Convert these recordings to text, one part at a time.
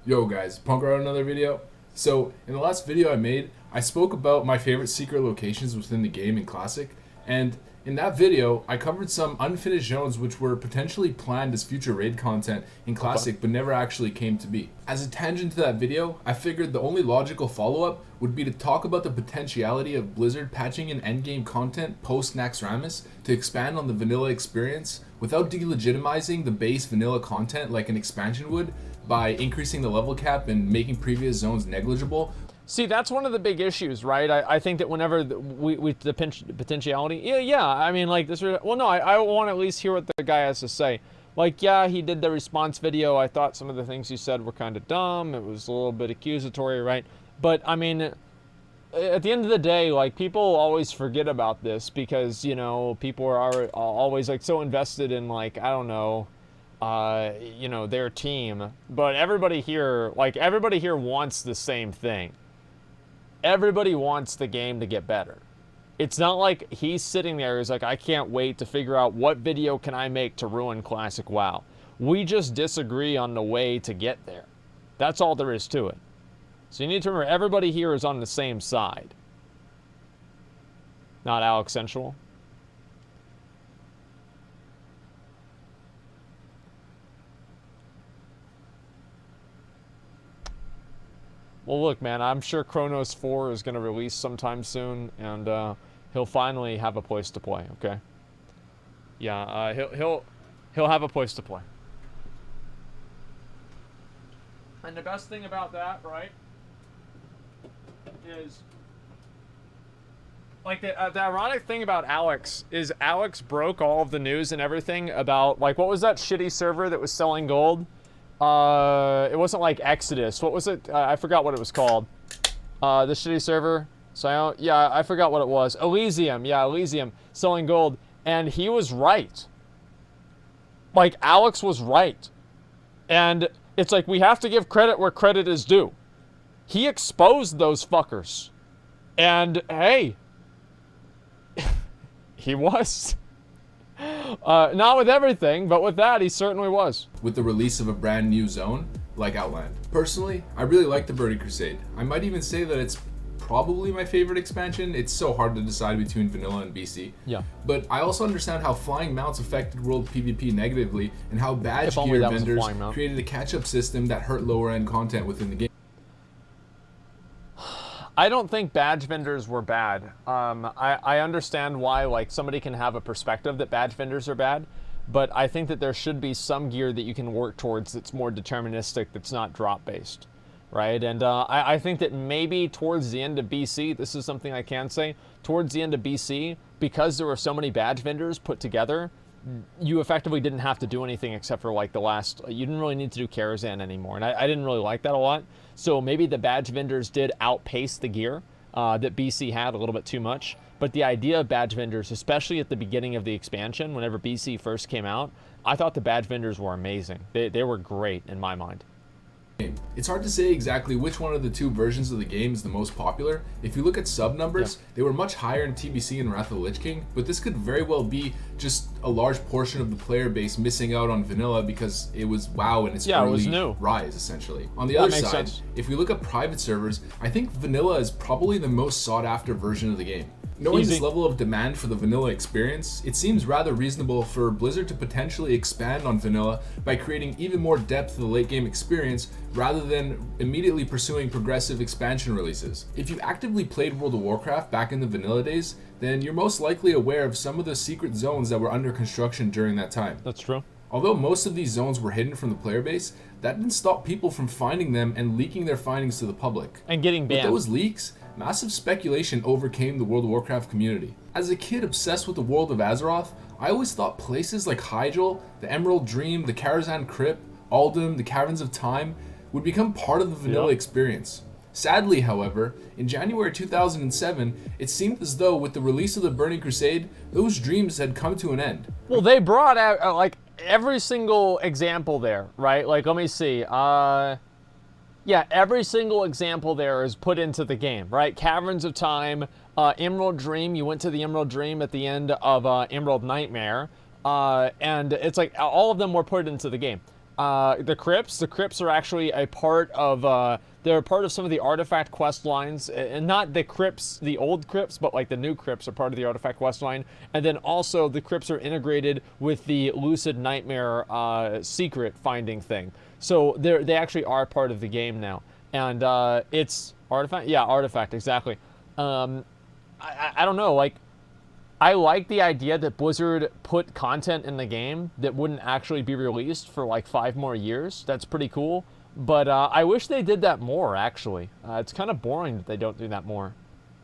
Yo guys, Punk out another video. So in the last video I made, I spoke about my favorite secret locations within the game in Classic, and in that video I covered some unfinished zones which were potentially planned as future raid content in Classic but never actually came to be. As a tangent to that video, I figured the only logical follow-up would be to talk about the potentiality of Blizzard patching in endgame content post Naxxramas to expand on the vanilla experience without delegitimizing the base vanilla content like an expansion would, by increasing the level cap and making previous zones negligible. See, that's one of the big issues, right? I think that whenever the potentiality, yeah, I mean, like this. Well, no, I want to at least hear what the guy has to say. Like, yeah, he did the response video. I thought some of the things he said were kind of dumb. It was a little bit accusatory, right? But I mean, at the end of the day, like, people always forget about this because, you know, people are always like so invested in, like, I don't know, you know, their team. But everybody here wants the same thing. Everybody wants the game to get better. It's not like he's sitting there, he's like, I can't wait to figure out what video can I make to ruin Classic WoW. We just disagree on the way to get there. That's all there is to it. So you need to remember, everybody here is on the same side. Not Alex Sensual. Well, look, man, I'm sure Chronos 4 is going to release sometime soon, and he'll finally have a place to play, okay? Yeah, he'll have a place to play. And the best thing about that, right, is, like, the ironic thing about Alex is Alex broke all of the news and everything about, like, what was that shitty server that was selling gold? It wasn't like Exodus. What was it? I forgot what it was called. The shitty server. So yeah, I forgot what it was. Elysium. Yeah, Elysium. Selling gold. And he was right. Like, Alex was right. And it's like, we have to give credit where credit is due. He exposed those fuckers. And, hey. He was. Not with everything, but with that, he certainly was. With the release of a brand new zone, like Outland. Personally, I really like the Scarlet Crusade. I might even say that it's probably my favorite expansion. It's so hard to decide between vanilla and BC. Yeah. But I also understand how flying mounts affected world PvP negatively, and how badge gear vendors created a catch-up system that hurt lower-end content within the game. I don't think badge vendors were bad. I understand why, like, somebody can have a perspective that badge vendors are bad, but I think that there should be some gear that you can work towards that's more deterministic, that's not drop-based, right? And I think that maybe towards the end of BC, this is something I can say, towards the end of BC, because there were so many badge vendors put together, you effectively didn't have to do anything except for, like, the last, you didn't really need to do Karazhan anymore, and I didn't really like that a lot. So maybe the badge vendors did outpace the gear that BC had a little bit too much. But the idea of badge vendors, especially at the beginning of the expansion, whenever BC first came out, I thought the badge vendors were amazing. They were great in my mind. It's hard to say exactly which one of the two versions of the game is the most popular. If you look at sub numbers, they were much higher in TBC and Wrath of the Lich King, but this could very well be just a large portion of the player base missing out on vanilla because it was WoW in its early rise, essentially. On the other side, if we look at private servers, I think vanilla is probably the most sought after version of the game. Knowing this level of demand for the vanilla experience, it seems rather reasonable for Blizzard to potentially expand on vanilla by creating even more depth to the late game experience rather than immediately pursuing progressive expansion releases. If you actively played World of Warcraft back in the vanilla days, then you're most likely aware of some of the secret zones that were under construction during that time. That's true. Although most of these zones were hidden from the player base, that didn't stop people from finding them and leaking their findings to the public. And getting banned. With those leaks, massive speculation overcame the World of Warcraft community. As a kid obsessed with the world of Azeroth, I always thought places like Hyjal, the Emerald Dream, the Karazhan Crypt, Uldum, the Caverns of Time would become part of the vanilla experience. Sadly, however, in January 2007, it seemed as though with the release of the Scarlet Crusade, those dreams had come to an end. Well, they brought out, like, every single example there, right? Like, let me see. Yeah, every single example there is put into the game, right? Caverns of Time, Emerald Dream. You went to the Emerald Dream at the end of Emerald Nightmare. And it's like all of them were put into the game. The crypts. The crypts are actually a part of. They're a part of some of the artifact quest lines, and not the crypts, the old crypts, but like the new crypts are part of the artifact quest line. And then also the crypts are integrated with the Lucid Nightmare secret finding thing. So they actually are part of the game now. And it's artifact. Yeah, artifact exactly. I don't know. Like, I like the idea that Blizzard put content in the game that wouldn't actually be released for like 5 more years. That's pretty cool. But I wish they did that more, actually. It's kind of boring that they don't do that more.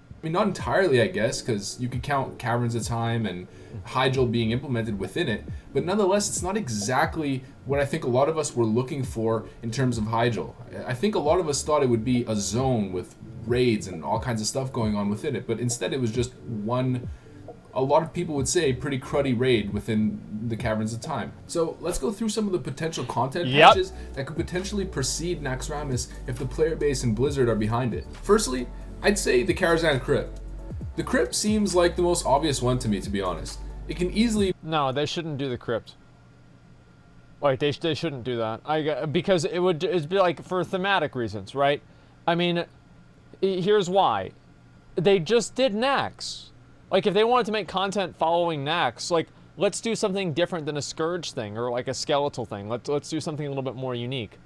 I mean, not entirely, I guess, because you could count Caverns of Time and Hyjal being implemented within it. But nonetheless, it's not exactly what I think a lot of us were looking for in terms of Hyjal. I think a lot of us thought it would be a zone with raids and all kinds of stuff going on within it. But instead, it was just one, a lot of people would say, pretty cruddy raid within the Caverns of Time. So let's go through some of the potential content patches that could potentially precede Naxxramas if the player base and Blizzard are behind it. Firstly, I'd say the Karazhan Crypt. The Crypt seems like the most obvious one to me, to be honest. It can easily... No, they shouldn't do the Crypt. Like, they shouldn't do that. Because it'd be like, for thematic reasons, right? I mean, here's why. They just did Nax. Like, if they wanted to make content following Nax, like, let's do something different than a Scourge thing or like a Skeletal thing. Let's do something a little bit more unique,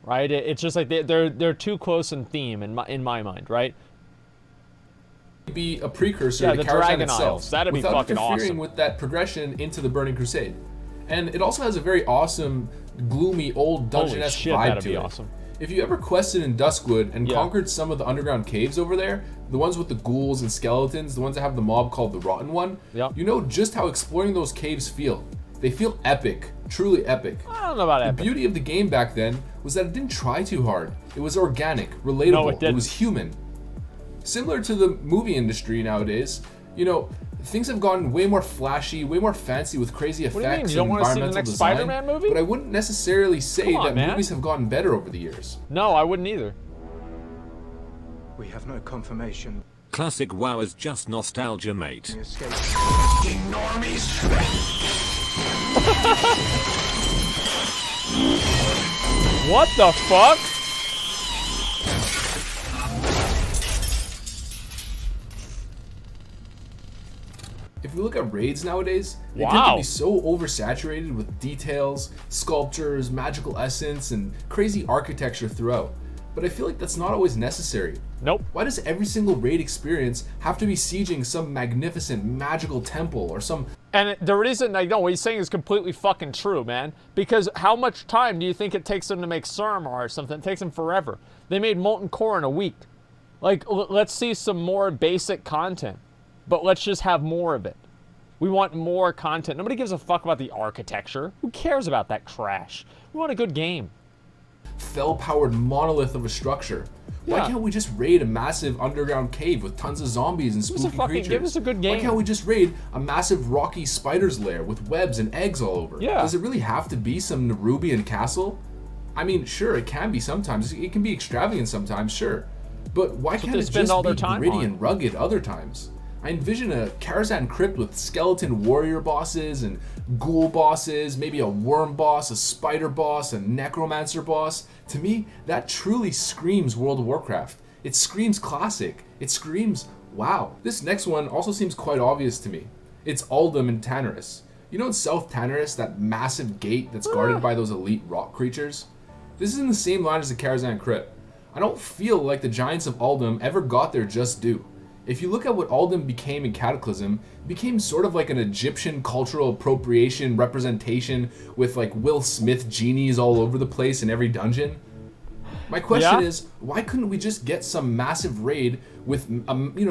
right? It's just like they're too close in theme in my mind, right? Be a precursor to Karazhan itself, that'd be without fucking interfering awesome with that progression into the Burning Crusade. And it also has a very awesome, gloomy, old dungeon-esque vibe to it. Awesome. If you ever quested in Duskwood and conquered some of the underground caves over there, the ones with the ghouls and skeletons, the ones that have the mob called the Rotten One, you know just how exploring those caves feel. They feel epic, truly epic. I don't know about epic. The beauty of the game back then was that it didn't try too hard. It was organic, relatable, no, it was human. Similar to the movie industry nowadays, you know, things have gotten way more flashy, way more fancy with crazy effects and environmental design. You don't want to see the next Spider-Man movie? But I wouldn't necessarily say that movies have gotten better over the years. No, I wouldn't either. We have no confirmation. Classic WoW is just nostalgia, mate. What the fuck? If we look at raids nowadays, they tend to be so oversaturated with details, sculptures, magical essence, and crazy architecture throughout. But I feel like that's not always necessary. Nope. Why does every single raid experience have to be sieging some magnificent magical temple or some... And the reason I know what he's saying is completely fucking true, man. Because how much time do you think it takes them to make Suramar or something? It takes them forever. They made Molten Core in a week. Like, let's see some more basic content. But let's just have more of it. We want more content. Nobody gives a fuck about the architecture. Who cares about that trash? We want a good game. Fell-powered monolith of a structure. Why can't we just raid a massive underground cave with tons of zombies and spooky creatures? Give us a good game. Why can't we just raid a massive rocky spider's lair with webs and eggs all over? Yeah. Does it really have to be some Nerubian castle? I mean, sure, it can be sometimes. It can be extravagant sometimes, sure. But why can't it just be gritty and rugged other times? I envision a Karazhan Crypt with skeleton warrior bosses and ghoul bosses, maybe a worm boss, a spider boss, a necromancer boss. To me, that truly screams World of Warcraft. It screams classic. It screams wow. This next one also seems quite obvious to me. It's Uldum in Tanarus. You know in South Tanarus, that massive gate that's guarded by those elite rock creatures? This is in the same line as the Karazhan Crypt. I don't feel like the Giants of Uldum ever got their just due. If you look at what Uldum became in Cataclysm, it became sort of like an Egyptian cultural appropriation representation with like Will Smith genies all over the place in every dungeon. My question is, why couldn't we just get some massive raid with,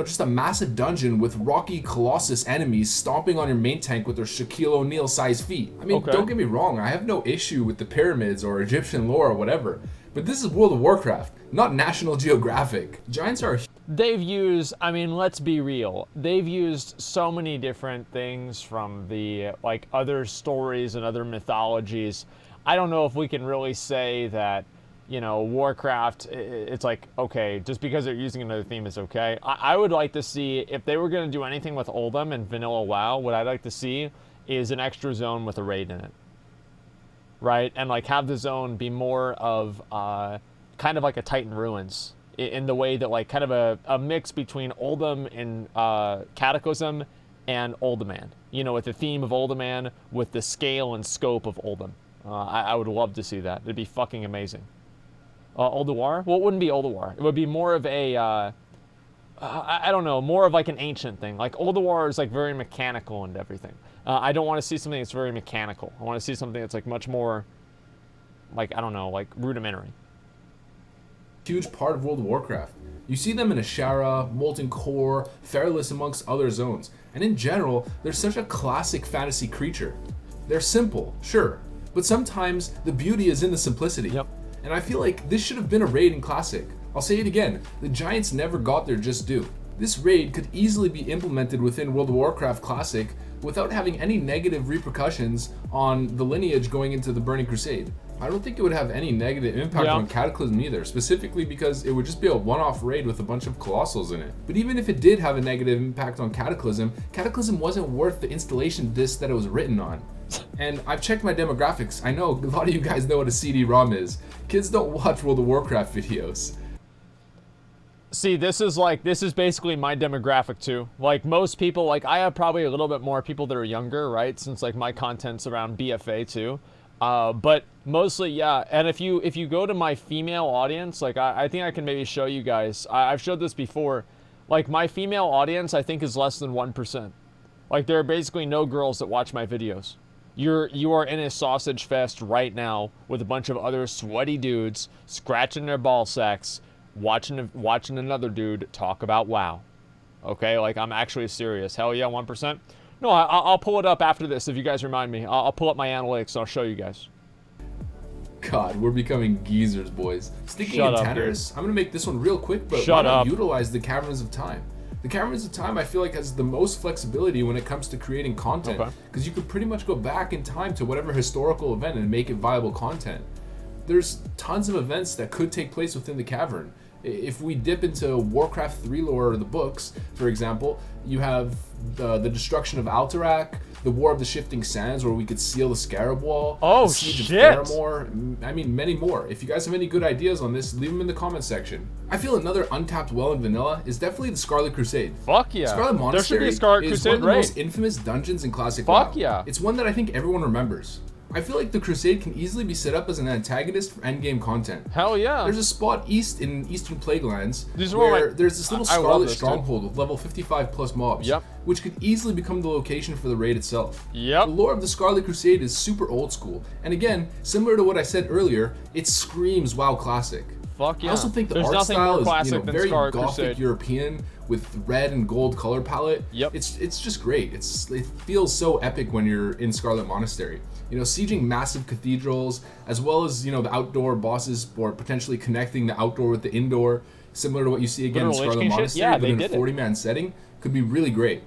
just a massive dungeon with rocky Colossus enemies stomping on your main tank with their Shaquille O'Neal sized feet? I mean, don't get me wrong, I have no issue with the pyramids or Egyptian lore or whatever, but this is World of Warcraft, not National Geographic. Giants are... They've used, I mean, let's be real. They've used so many different things from the, like, other stories and other mythologies. I don't know if we can really say that, you know, Warcraft, it's like, okay, just because they're using another theme is okay. I would like to see, if they were going to do anything with Uldum and Vanilla WoW, what I'd like to see is an extra zone with a raid in it. right? And like have the zone be more of kind of like a Titan Ruins in the way that like kind of a mix between Oldham and Cataclysm and Uldaman. You know, with the theme of Uldaman, with the scale and scope of Oldham. I would love to see that. It'd be fucking amazing. Ulduar? Well, it wouldn't be Ulduar. It would be more of a, I don't know, more of like an ancient thing. Like Ulduar is like very mechanical and everything. I don't want to see something that's very mechanical. I want to see something that's like much more, like, I don't know, like rudimentary. Huge part of World of Warcraft. You see them in Ashara, Molten Core, Fairless, amongst other zones. And in general, they're such a classic fantasy creature. They're simple, sure, but sometimes the beauty is in the simplicity. Yep. And I feel like this should have been a raid in Classic. I'll say it again, the Giants never got their just due. This raid could easily be implemented within World of Warcraft Classic without having any negative repercussions on the lineage going into the Burning Crusade. I don't think it would have any negative impact on Cataclysm either, specifically because it would just be a one-off raid with a bunch of Colossals in it. But even if it did have a negative impact on Cataclysm, Cataclysm wasn't worth the installation disk that it was written on. And I've checked my demographics. I know a lot of you guys know what a CD-ROM is. Kids don't watch World of Warcraft videos. See, this is basically my demographic too. Like most people, like I have probably a little bit more people that are younger, right? Since like my content's around BFA too. But mostly, yeah. And if you go to my female audience, like I think I can maybe show you guys. I've showed this before. Like my female audience, I think is less than 1%. Like there are basically no girls that watch my videos. You are in a sausage fest right now with a bunch of other sweaty dudes scratching their ball sacks, watching another dude talk about WoW. Okay, like I'm actually serious. Hell yeah, 1%. No, I'll pull it up after this if you guys remind me. I'll pull up my analytics and I'll show you guys. God, we're becoming geezers, boys. Sticking in Tannerus, I'm gonna make this one real quick, but why not utilize the Caverns of Time? The Caverns of Time, I feel like, has the most flexibility when it comes to creating content, because you could pretty much go back in time to whatever historical event and make it viable content. There's tons of events that could take place within the Cavern. If we dip into Warcraft 3 lore or the books, for example, you have the destruction of Alterac, the War of the Shifting Sands, where we could seal the Scarab Wall, the Siege of Faramore, I mean, many more. If you guys have any good ideas on this, leave them in the comment section. I feel another untapped well in vanilla is definitely the Scarlet Crusade. Fuck yeah. Scarlet Monastery is one of the most infamous dungeons in Classic WoW. Fuck yeah. It's one that I think everyone remembers. I feel like the Crusade can easily be set up as an antagonist for endgame content. Hell yeah. There's a spot east in Eastern Plaguelands where there's this little Scarlet stronghold with level 55 plus mobs, which could easily become the location for the raid itself. The lore of the Scarlet Crusade is super old school, and again, similar to what I said earlier, it screams WoW Classic. Fuck yeah. I also think the art style is very Gothic European with red and gold color palette. It's just great. It feels so epic when you're in Scarlet Monastery. You know, sieging massive cathedrals, as well as, you know, the outdoor bosses, or potentially connecting the outdoor with the indoor, similar to what you see again in Scarlet Monastery, but in a 40-man setting, could be really great.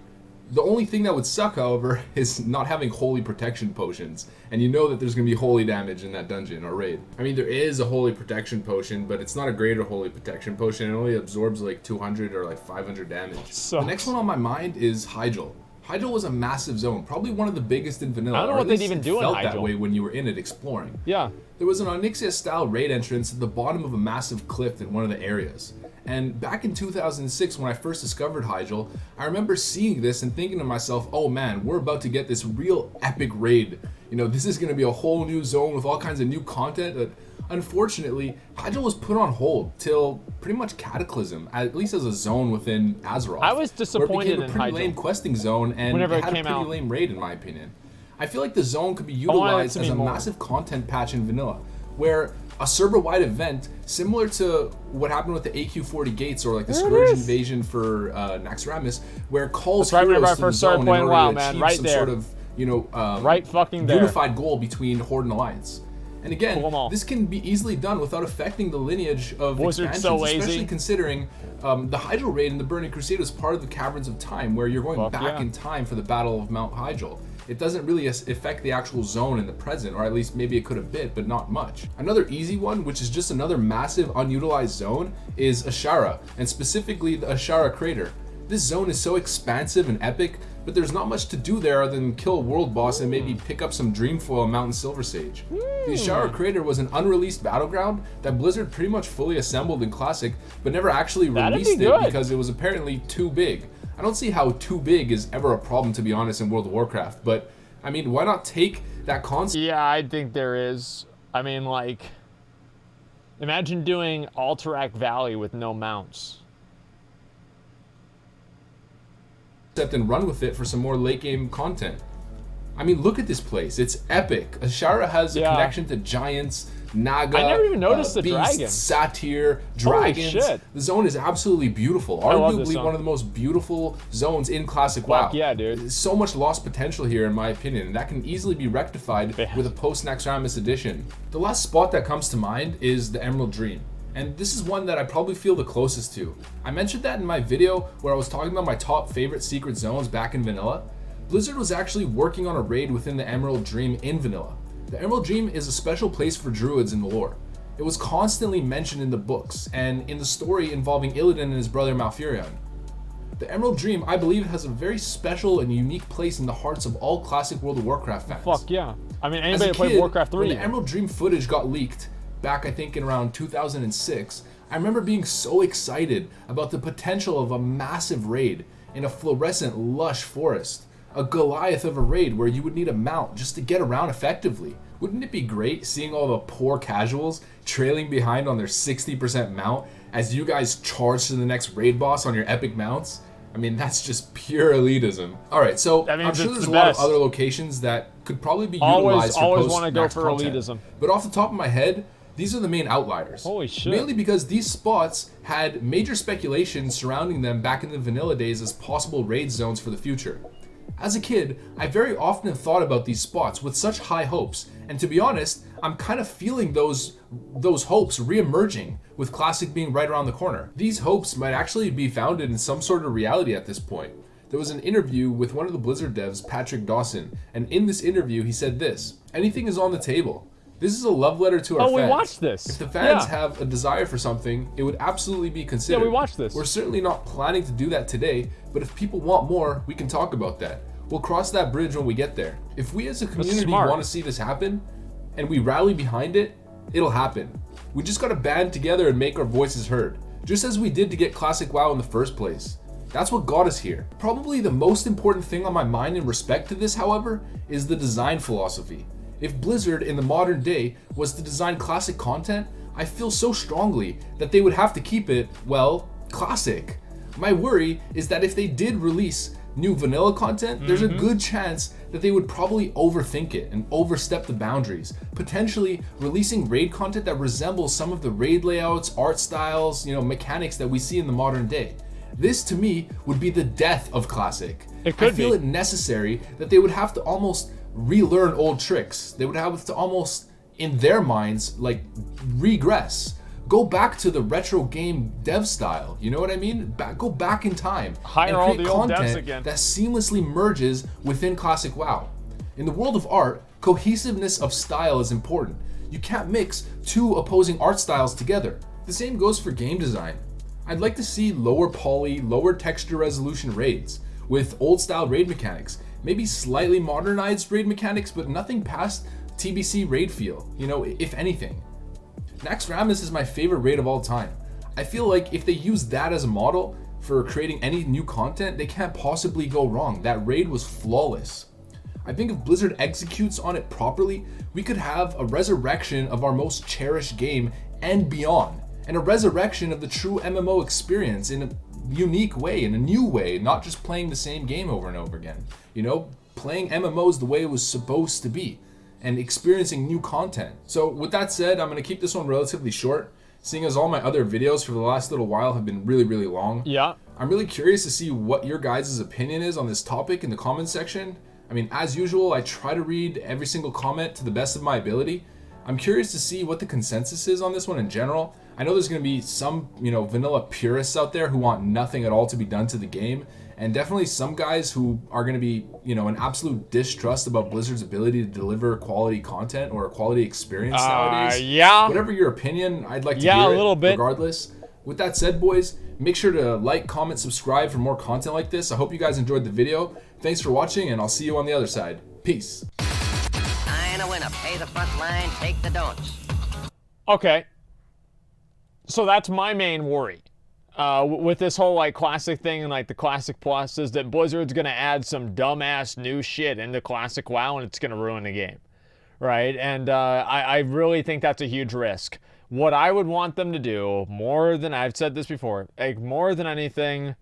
The only thing that would suck, however, is not having holy protection potions, and you know that there's going to be holy damage in that dungeon or raid. I mean, there is a holy protection potion, but it's not a greater holy protection potion. It only absorbs like 200 or like 500 damage. The next one on my mind is Hyjal. Hyjal was a massive zone, probably one of the biggest in vanilla. I don't know what they'd even do in Hyjal. It felt that way when you were in it exploring. There was an Onyxia-style raid entrance at the bottom of a massive cliff in one of the areas. And back in 2006, when I first discovered Hyjal, I remember seeing this and thinking to myself, oh man, we're about to get this real epic raid. You know, this is going to be a whole new zone with all kinds of new content. But unfortunately, Hyjal was put on hold till pretty much Cataclysm, at least as a zone within Azeroth. I was disappointed in Hyjal. It became a pretty lame questing zone, and it had a pretty lame raid in my opinion. I feel like the zone could be utilized as a massive content patch in vanilla, where a server-wide event similar to what happened with the AQ40 gates or like the Scourge invasion for Naxxramas, where calls heroes to the zone in order to achieve some sort of, you know, unified goal between Horde and Alliance. And again, this can be easily done without affecting the lineage of expansions, especially considering the Hyjal raid in the Burning Crusade was part of the Caverns of Time, where you're going back in time for the Battle of Mount Hyjal. It doesn't really affect the actual zone in the present, or at least maybe it could a bit, but not much. Another easy one, which is just another massive unutilized zone, is Ashara, and specifically the Ashara crater. This zone is so expansive and epic, but there's not much to do there other than kill a world boss and maybe pick up some Dreamfoil and Mountain Silver Sage. The Hyjal Crater was an unreleased battleground that Blizzard pretty much fully assembled in Classic, but never actually released it because it was apparently too big. I don't see how too big is ever a problem, to be honest, in World of Warcraft, but I mean, why not take that concept? Yeah, I think there is. I mean, like, imagine doing Alterac Valley with no mounts. And run with it for some more late game content. I mean, look at this place. It's epic. Ashara has a connection to giants, Naga, I never even noticed the beasts, dragon. Satyr, dragons. Holy shit. The zone is absolutely beautiful. Arguably one of the most beautiful zones in Classic WoW. Yeah, dude. There's so much lost potential here, in my opinion, and that can easily be rectified with a post-Naxxramas edition. The last spot that comes to mind is the Emerald Dream. And this is one that I probably feel the closest to. I mentioned that in my video where I was talking about my top favorite secret zones back in vanilla. Blizzard was actually working on a raid within the Emerald Dream in vanilla. The Emerald Dream is a special place for druids in the lore. It was constantly mentioned in the books and in the story involving Illidan and his brother Malfurion. The Emerald Dream, I believe, has a very special and unique place in the hearts of all classic World of Warcraft fans. Fuck yeah. I mean, anybody that played Warcraft 3. When the Emerald Dream footage got leaked, back I think in around 2006, I remember being so excited about the potential of a massive raid in a fluorescent lush forest. A Goliath of a raid where you would need a mount just to get around effectively. Wouldn't it be great seeing all the poor casuals trailing behind on their 60% mount as you guys charge to the next raid boss on your epic mounts? I mean, that's just pure elitism. Alright, so I'm sure there's a lot of other locations that could probably be utilized for always want to go for content. elitism. But off the top of my head, these are the main outliers. Holy shit. Mainly because these spots had major speculation surrounding them back in the vanilla days as possible raid zones for the future. As a kid, I very often thought about these spots with such high hopes, and to be honest, I'm kind of feeling those hopes re-emerging with Classic being right around the corner. These hopes might actually be founded in some sort of reality at this point. There was an interview with one of the Blizzard devs, Patrick Dawson, and in this interview he said this: "Anything is on the table. This is a love letter to our fans. We watched this. If the fans have a desire for something, it would absolutely be considered." Yeah, we watched this. We're certainly not planning to do that today, but if people want more, we can talk about that. We'll cross that bridge when we get there. If we as a community want to see this happen, and we rally behind it, it'll happen. We just gotta band together and make our voices heard, just as we did to get Classic WoW in the first place. That's what got us here. Probably the most important thing on my mind in respect to this, however, is the design philosophy. If Blizzard in the modern day was to design classic content, I feel so strongly that they would have to keep it, well, classic. My worry is that if they did release new vanilla content, there's a good chance that they would probably overthink it and overstep the boundaries, potentially releasing raid content that resembles some of the raid layouts, art styles, mechanics that we see in the modern day. This to me would be the death of classic. It could I feel it necessary that they would have to almost relearn old tricks. They would have to almost, in their minds, like regress. Go back to the retro game dev style, you know what I mean? Go back in time Hire all the old devs again. that seamlessly merges within Classic WoW. In the world of art, cohesiveness of style is important. You can't mix two opposing art styles together. The same goes for game design. I'd like to see lower poly, lower texture resolution raids with old style raid mechanics, maybe slightly modernized raid mechanics, but nothing past TBC raid feel, if anything. Naxxramas is my favorite raid of all time. I feel like if they use that as a model for creating any new content, they can't possibly go wrong. That raid was flawless. I think if Blizzard executes on it properly, we could have a resurrection of our most cherished game and beyond, and a resurrection of the true MMO experience in a unique way, in a new way, not just playing the same game over and over again. Playing MMOs the way it was supposed to be, and experiencing new content. So with that said, I'm gonna keep this one relatively short, seeing as all my other videos for the last little while have been really, really long. Yeah. I'm really curious to see what your guys' opinion is on this topic in the comment section. I mean, as usual, I try to read every single comment to the best of my ability. I'm curious to see what the consensus is on this one in general. I know there's gonna be some, vanilla purists out there who want nothing at all to be done to the game, and definitely some guys who are going to be, an absolute distrust about Blizzard's ability to deliver quality content or a quality experience nowadays. Yeah. Whatever your opinion, I'd like to Yeah, hear a little it, bit. regardless. With that said, boys, make sure to like, comment, subscribe for more content like this. I hope you guys enjoyed the video. Thanks for watching, and I'll see you on the other side. Peace. I'm a winner. Pay the front line, take the don'ts. Okay. So that's my main worry. With this whole like classic thing and like the classic plus is that Blizzard's gonna add some dumbass new shit into classic WoW and it's gonna ruin the game, right? And I really think that's a huge risk. What I would want them to do, more than I've said this before, like more than anything,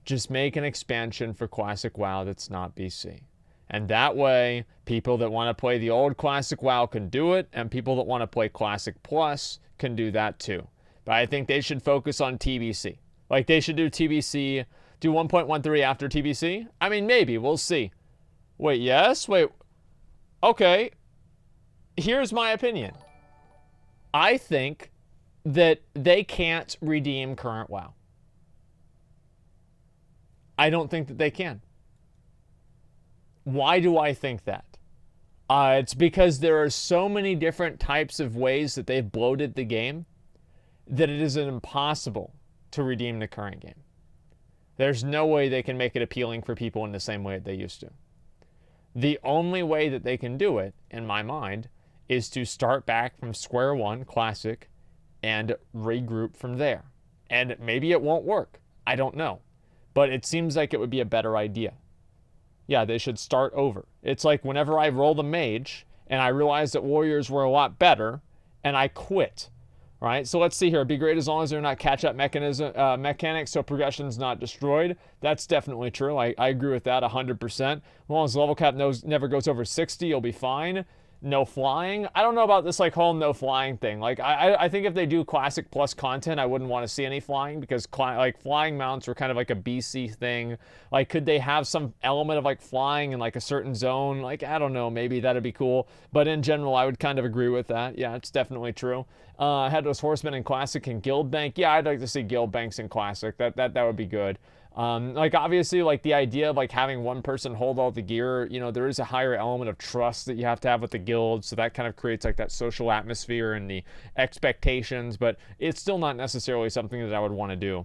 just make an expansion for classic WoW that's not BC. And that way, people that want to play the old classic WoW can do it, and people that want to play classic plus can do that too. But I think they should focus on TBC. Like, they should do TBC, do 1.13 after TBC? I mean, maybe. We'll see. Wait, yes? Wait. Okay. Here's my opinion. I think that they can't redeem current WoW. I don't think that they can. Why do I think that? It's because there are so many different types of ways that they've bloated the game that it is impossible to redeem the current game. There's no way they can make it appealing for people in the same way that they used to. The only way that they can do it, in my mind, is to start back from square one, classic, and regroup from there. And maybe it won't work. I don't know. But it seems like it would be a better idea. Yeah, they should start over. It's like whenever I roll the mage, and I realized that warriors were a lot better, and I quit. Right, so let's see here. It'd be great as long as they're not catch-up mechanics, so progression's not destroyed. That's definitely true. I agree with that 100%. As long as level cap never goes over 60, you'll be fine. No flying. I don't know about this like whole no flying thing. Like I think if they do classic plus content, I wouldn't want to see any flying because like flying mounts were kind of like a BC thing. Like could they have some element of like flying in like a certain zone? Like I don't know, maybe that'd be cool. But in general, I would kind of agree with that. Yeah, it's definitely true. Headless Horsemen in classic and guild bank. Yeah, I'd like to see guild banks in classic. That would be good. Like obviously like the idea of like having one person hold all the gear, you know, there is a higher element of trust that you have to have with the guild, so that kind of creates like that social atmosphere and the expectations, but it's still not necessarily something that I would want to do.